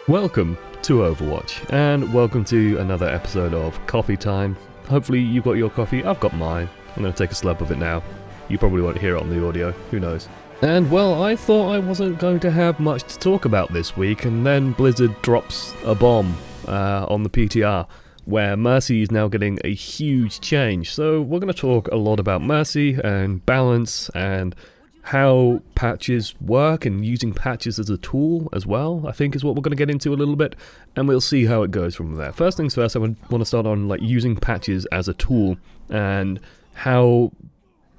Welcome to Overwatch, and welcome to another episode of Coffee Time. Hopefully you got your coffee, I've got mine. I'm going to take a slurp of it now. You probably won't hear it on the audio, who knows. And well, I thought I wasn't going to have much to talk about this week, and then Blizzard drops a bomb on the PTR, where Mercy is now getting a huge change. So we're going to talk a lot about Mercy and balance and how patches work, and using patches as a tool as well, I think is what we're going to get into a little bit, and we'll see how it goes from there. First things first, I want to start on like using patches as a tool, and how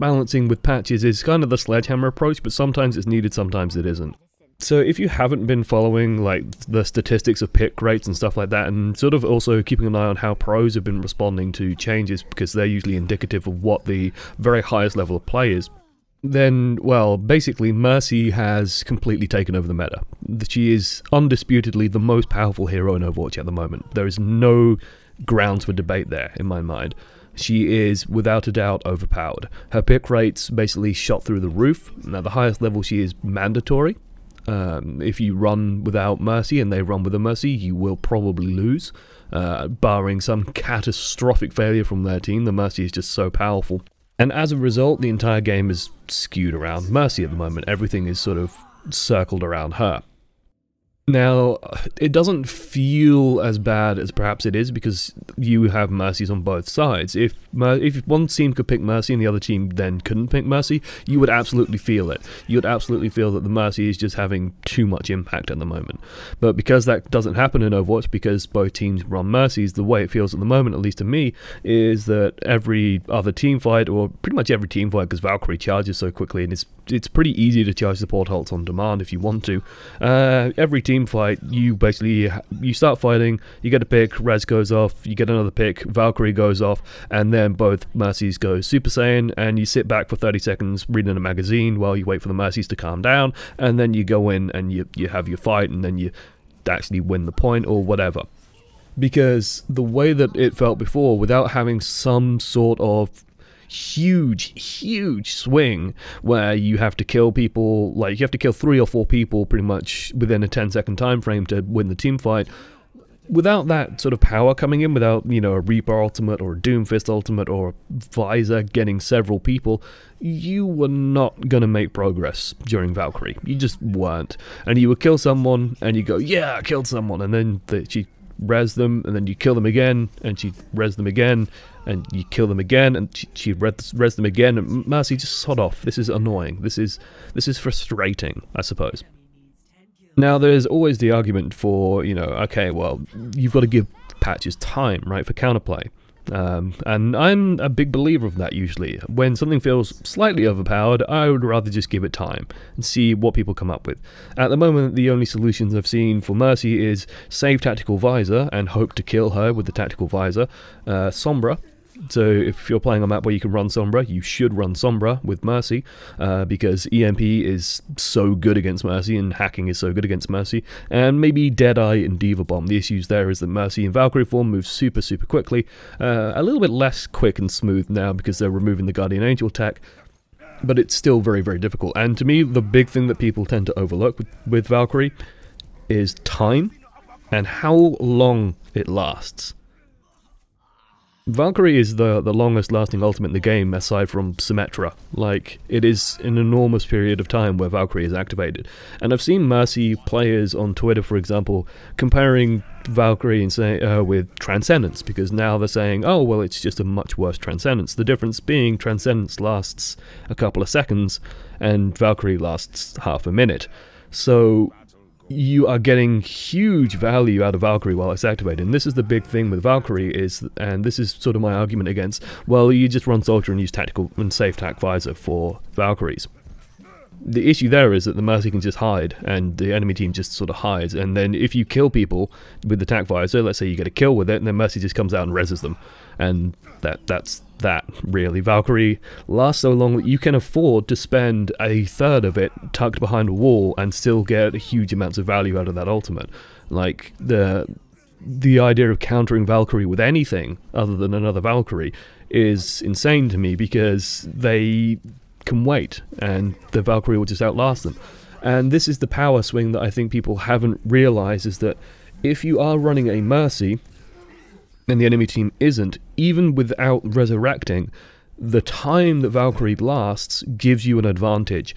balancing with patches is kind of the sledgehammer approach, but sometimes it's needed, sometimes it isn't. So if you haven't been following like the statistics of pick rates and stuff like that, and sort of also keeping an eye on how pros have been responding to changes, because they're usually indicative of what the very highest level of play is, then, well, basically Mercy has completely taken over the meta. She is undisputedly the most powerful hero in Overwatch at the moment. There is no grounds for debate there, in my mind. She is, without a doubt, overpowered. Her pick rates basically shot through the roof. At the highest level, she is mandatory. If you run without Mercy and they run with a Mercy, you will probably lose. Barring some catastrophic failure from their team, the Mercy is just so powerful. And as a result, the entire game is skewed around Mercy at the moment. Everything is sort of circled around her. Now, it doesn't feel as bad as perhaps it is, because you have Mercies on both sides. If one team could pick Mercy and the other team then couldn't pick Mercy, you would absolutely feel it. You would absolutely feel that the Mercy is just having too much impact at the moment. But because that doesn't happen in Overwatch, because both teams run Mercies, the way it feels at the moment, at least to me, is that every other team fight, or pretty much every team fight, because Valkyrie charges so quickly, and it's pretty easy to charge support ults on demand if you want to. Every team fight, you start fighting, you get a pick, res goes off, you get another pick, Valkyrie goes off, and then both Mercies go Super Saiyan, and you sit back for 30 seconds reading a magazine while you wait for the Mercies to calm down, and then you go in and you have your fight, and then you actually win the point or whatever. Because the way that it felt before, without having some sort of huge swing where you have to kill people, like you have to kill 3 or 4 people pretty much within a 10-second time frame to win the team fight, without that sort of power coming in, without, you know, a Reaper ultimate or a Doomfist ultimate or a Visor getting several people, you were not gonna make progress during Valkyrie. You just weren't. And you would kill someone and you go, yeah, I killed someone, and then she res them, and then you kill them again, and she res them again, and you kill them again, and she res them again, and Mercy, just sod off. This is annoying. This is frustrating, I suppose. Now, there's always the argument for, you know, okay, well, you've got to give patches time, right, for counterplay. And I'm a big believer of that usually. When something feels slightly overpowered, I would rather just give it time and see what people come up with. At the moment, the only solutions I've seen for Mercy is save Tactical Visor and hope to kill her with the Tactical Visor, Sombra. So if you're playing a map where you can run Sombra, you should run Sombra with Mercy, because EMP is so good against Mercy and hacking is so good against Mercy, and maybe Deadeye and Diva Bomb. The issues there is that Mercy in Valkyrie form moves super quickly, a little bit less quick and smooth now because they're removing the Guardian Angel tech, but it's still very difficult. And to me, the big thing that people tend to overlook with Valkyrie is time and how long it lasts. Valkyrie is the longest lasting ultimate in the game aside from Symmetra. Like, it is an enormous period of time where Valkyrie is activated. And I've seen Mercy players on Twitter, for example, comparing Valkyrie and say, with Transcendence, because now they're saying, oh, well, it's just a much worse Transcendence. The difference being Transcendence lasts a couple of seconds and Valkyrie lasts half a minute. So you are getting huge value out of Valkyrie while it's activated, and this is the big thing with Valkyrie and this is sort of my argument against, well, you just run Soldier and use Tactical and Safe Tac Visor for Valkyries. The issue there is that the Mercy can just hide, and the enemy team just sort of hides, and then if you kill people with the Tac Visor, let's say you get a kill with it, and then Mercy just comes out and reses them, and that's that, really. Valkyrie lasts so long that you can afford to spend a third of it tucked behind a wall and still get huge amounts of value out of that ultimate. Like, the idea of countering Valkyrie with anything other than another Valkyrie is insane to me, because they can wait and the Valkyrie will just outlast them. And this is the power swing that I think people haven't realized, is that if you are running a Mercy and the enemy team isn't, even without resurrecting, the time that Valkyrie lasts gives you an advantage.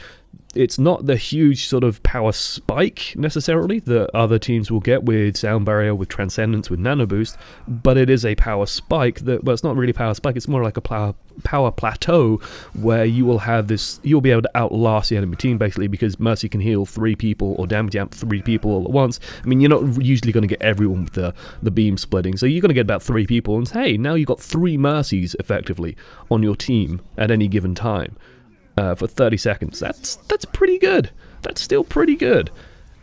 It's not the huge sort of power spike necessarily that other teams will get with Sound Barrier, with Transcendence, with Nano Boost, but it is a power spike that, well, it's not really power spike, it's more like a power plateau where you will have this, you'll be able to outlast the enemy team basically, because Mercy can heal 3 people or damage amp 3 people all at once. I mean, you're not usually going to get everyone with the beam splitting, so you're going to get about 3 people, and hey, now you've got 3 Mercies effectively on your team at any given time. For 30 seconds. That's pretty good. That's still pretty good.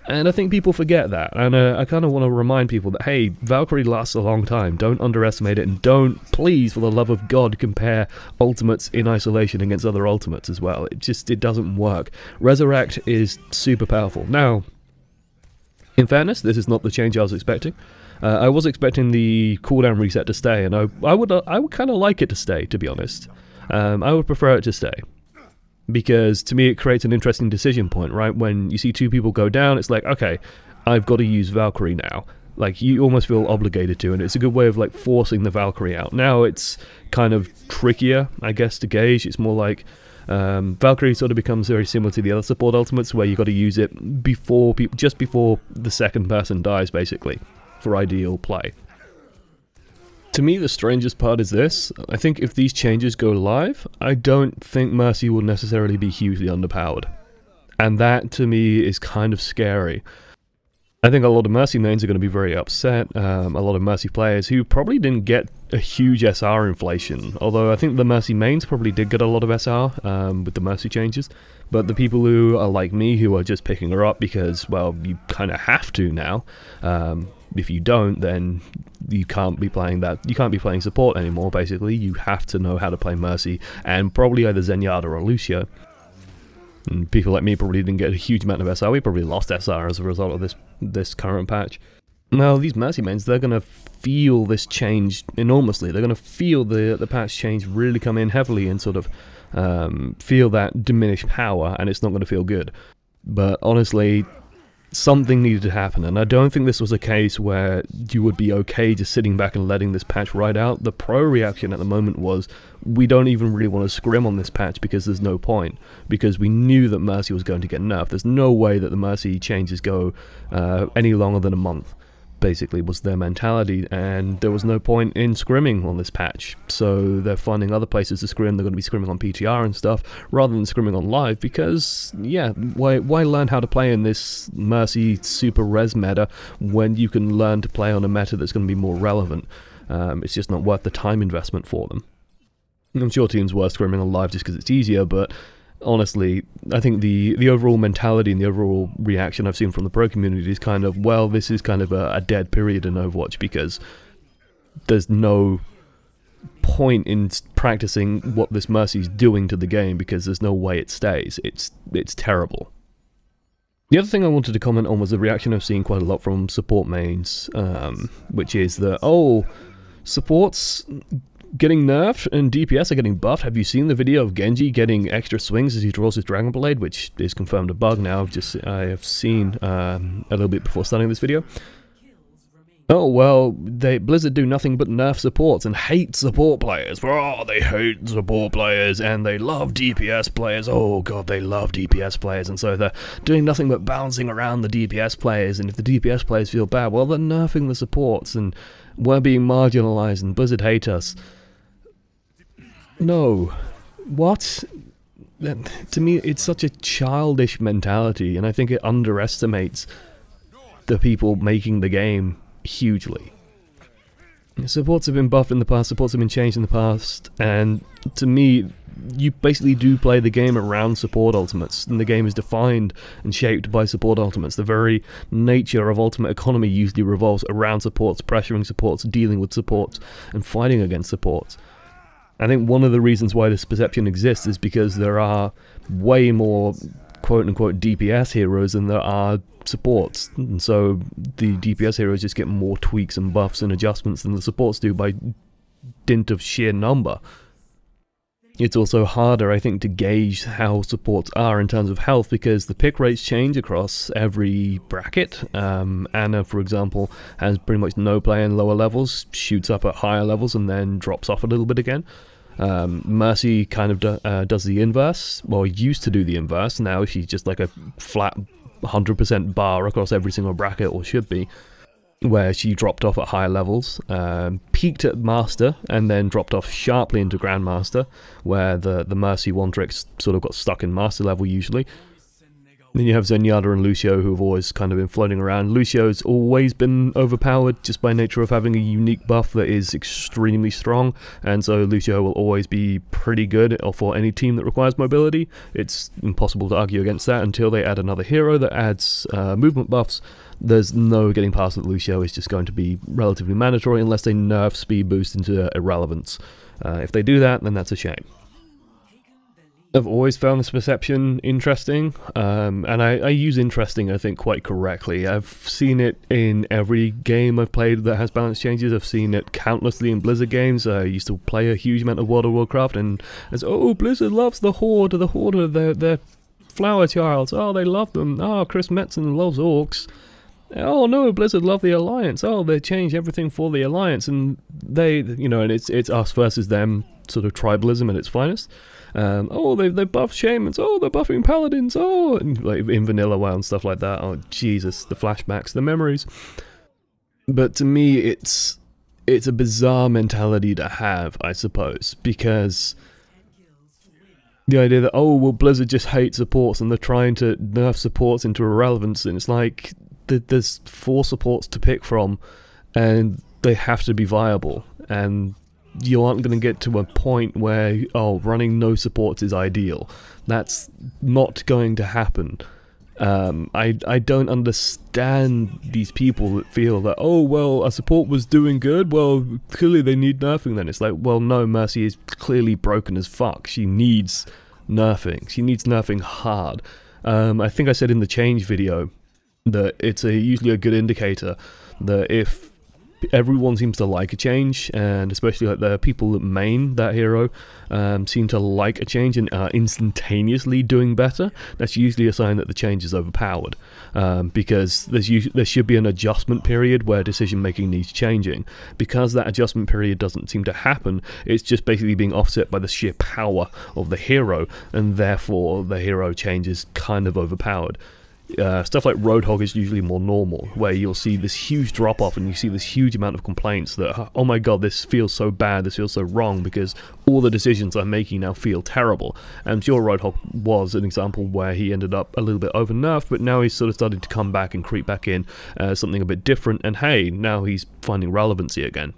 And I think people forget that. And I kind of want to remind people that, hey, Valkyrie lasts a long time. Don't underestimate it, and don't, please, for the love of God, compare ultimates in isolation against other ultimates as well. It doesn't work. Resurrect is super powerful. Now, in fairness, this is not the change I was expecting. I was expecting the cooldown reset to stay, and I would kind of like it to stay, to be honest. I would prefer it to stay. Because to me it creates an interesting decision point, right? When you see 2 people go down, it's like, okay, I've got to use Valkyrie now. Like, you almost feel obligated to, and it's a good way of like forcing the Valkyrie out. Now it's kind of trickier, I guess, to gauge. It's more like Valkyrie sort of becomes very similar to the other support ultimates, where you got to use it before just before the second person dies, basically, for ideal play. To me, the strangest part is this. I think if these changes go live, I don't think Mercy will necessarily be hugely underpowered. And that, to me, is kind of scary. I think a lot of Mercy mains are going to be very upset. A lot of Mercy players who probably didn't get a huge SR inflation. Although I think the Mercy mains probably did get a lot of SR with the Mercy changes. But the people who are like me, who are just picking her up because, well, you kind of have to now. If you don't, then you can't be playing that. You can't be playing support anymore, basically. You have to know how to play Mercy, and probably either Zenyatta or Lucio. And people like me probably didn't get a huge amount of SR. We probably lost SR as a result of this current patch. Now, these Mercy mains, they're going to feel this change enormously. They're going to feel the patch change really come in heavily and sort of feel that diminished power, and it's not going to feel good. But honestly, something needed to happen, and I don't think this was a case where you would be okay just sitting back and letting this patch ride out. The pro reaction at the moment was, we don't even really want to scrim on this patch because there's no point, because we knew that Mercy was going to get nerfed. There's no way that the Mercy changes go any longer than a month, basically, was their mentality, and there was no point in scrimming on this patch. So they're finding other places to scrim. They're going to be scrimming on PTR and stuff rather than scrimming on live, because yeah, why learn how to play in this Mercy super res meta when you can learn to play on a meta that's going to be more relevant? It's just not worth the time investment for them. I'm sure teams were scrimming on live just because it's easier, but honestly, I think the overall mentality and the overall reaction I've seen from the pro community is kind of, well, this is kind of a dead period in Overwatch, because there's no point in practicing what this Mercy's doing to the game, because there's no way it stays. It's terrible. The other thing I wanted to comment on was the reaction I've seen quite a lot from support mains, which is that, oh, supports getting nerfed and DPS are getting buffed. Have you seen the video of Genji getting extra swings as he draws his Dragon Blade, which is confirmed a bug now? I have seen a little bit before starting this video. Oh, well, Blizzard do nothing but nerf supports and hate support players. Oh, they hate support players and they love DPS players. Oh god, they love DPS players, and so they're doing nothing but bouncing around the DPS players, and if the DPS players feel bad, well, they're nerfing the supports and we're being marginalized and Blizzard hate us. No. What? To me, it's such a childish mentality, and I think it underestimates the people making the game hugely. Supports have been buffed in the past, supports have been changed in the past, and to me, you basically do play the game around support ultimates, and the game is defined and shaped by support ultimates. The very nature of ultimate economy usually revolves around supports, pressuring supports, dealing with supports, and fighting against supports. I think one of the reasons why this perception exists is because there are way more quote-unquote DPS heroes than there are supports, and so the DPS heroes just get more tweaks and buffs and adjustments than the supports do by dint of sheer number. It's also harder, I think, to gauge how supports are in terms of health, because the pick rates change across every bracket. Anna, for example, has pretty much no play in lower levels, shoots up at higher levels and then drops off a little bit again. Mercy kind of does the inverse, or used to do the inverse. Now she's just like a flat 100% bar across every single bracket, or should be, where she dropped off at higher levels, peaked at Master, and then dropped off sharply into Grandmaster, where the Mercy one tricks sort of got stuck in Master level usually. Then you have Zenyatta and Lucio, who have always kind of been floating around. Lucio's always been overpowered just by nature of having a unique buff that is extremely strong, and so Lucio will always be pretty good for any team that requires mobility. It's impossible to argue against that until they add another hero that adds movement buffs. There's no getting past that Lucio is just going to be relatively mandatory unless they nerf speed boost into irrelevance. If they do that, then that's a shame. I've always found this perception interesting, and I use interesting, I think, quite correctly. I've seen it in every game I've played that has balance changes. I've seen it countlessly in Blizzard games. I used to play a huge amount of World of Warcraft, and it's, oh, Blizzard loves the Horde are their flower childs. Oh, they love them. Oh, Chris Metzen loves orcs. Oh no, Blizzard love the Alliance. Oh, they change everything for the Alliance, and they, you know, and it's us versus them, sort of tribalism at its finest. Oh, they buff shamans. Oh, they're buffing paladins. Oh, and like in vanilla WoW and stuff like that. Oh, Jesus, the flashbacks, the memories. But to me, it's a bizarre mentality to have, I suppose, because the idea that, oh, well, Blizzard just hates supports and they're trying to nerf supports into irrelevance, and it's like there's 4 supports to pick from, and they have to be viable, and you aren't going to get to a point where, oh, running no supports is ideal. That's not going to happen. I don't understand these people that feel that, oh, well, a support was doing good, well, clearly they need nerfing then. It's like, well, no, Mercy is clearly broken as fuck. She needs nerfing. She needs nerfing hard. I think I said in the change video that it's usually a good indicator that if everyone seems to like a change, and especially like the people that main that hero seem to like a change and are instantaneously doing better, that's usually a sign that the change is overpowered, because there should be an adjustment period where decision making needs changing. Because that adjustment period doesn't seem to happen, it's just basically being offset by the sheer power of the hero, and therefore the hero change is kind of overpowered. Stuff like Roadhog is usually more normal, where you'll see this huge drop-off and you see this huge amount of complaints that, oh my god, this feels so bad, this feels so wrong, because all the decisions I'm making now feel terrible. And sure, Roadhog was an example where he ended up a little bit over-nerfed, but now he's sort of starting to come back and creep back in something a bit different, and hey, now he's finding relevancy again.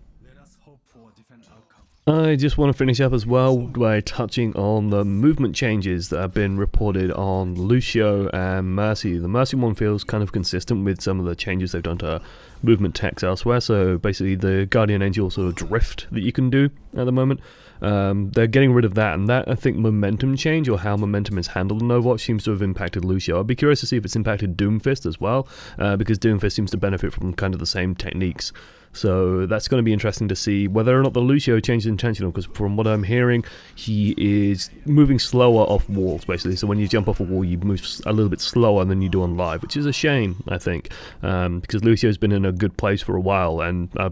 I just want to finish up as well by touching on the movement changes that have been reported on Lucio and Mercy. The Mercy one feels kind of consistent with some of the changes they've done to movement techs elsewhere, so basically the Guardian Angel sort of drift that you can do at the moment. They're getting rid of that, and that, I think, momentum change, or how momentum is handled in Overwatch, seems to have impacted Lucio. I'd be curious to see if it's impacted Doomfist as well, because Doomfist seems to benefit from kind of the same techniques. So that's going to be interesting to see whether or not the Lucio change is intentional, because from what I'm hearing, he is moving slower off walls, basically. So when you jump off a wall, you move a little bit slower than you do on live, which is a shame, I think, because Lucio's been in a good place for a while, and I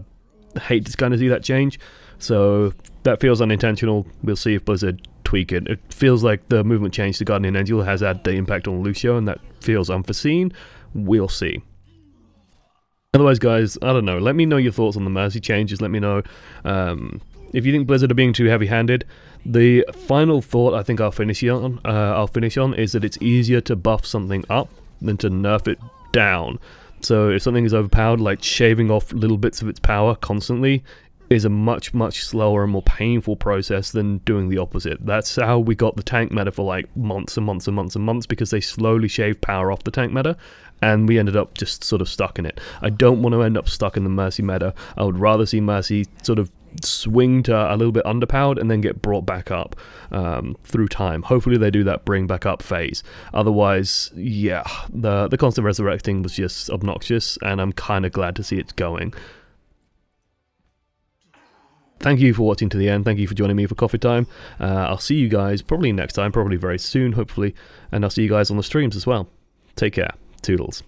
hate to kind of see that change. So that feels unintentional. We'll see if Blizzard tweak it. It feels like the movement change to Guardian Angel has had the impact on Lucio, and that feels unforeseen. We'll see. Otherwise, guys, I don't know. Let me know your thoughts on the Mercy changes. Let me know if you think Blizzard are being too heavy-handed. The final thought I think I'll finish on is that it's easier to buff something up than to nerf it down. So if something is overpowered, like shaving off little bits of its power constantly is a much slower and more painful process than doing the opposite. That's how we got the tank meta for like months and months and months and months, because they slowly shaved power off the tank meta, and we ended up just sort of stuck in it. I don't want to end up stuck in the Mercy meta. I would rather see Mercy sort of swing to a little bit underpowered and then get brought back up through time. Hopefully they do that bring back up phase. Otherwise, yeah, the constant resurrecting was just obnoxious, and I'm kind of glad to see it's going. thank you for watching to the end. Thank you for joining me for coffee time. I'll see you guys probably next time, probably very soon, hopefully. And I'll see you guys on the streams as well. Take care. Toodles.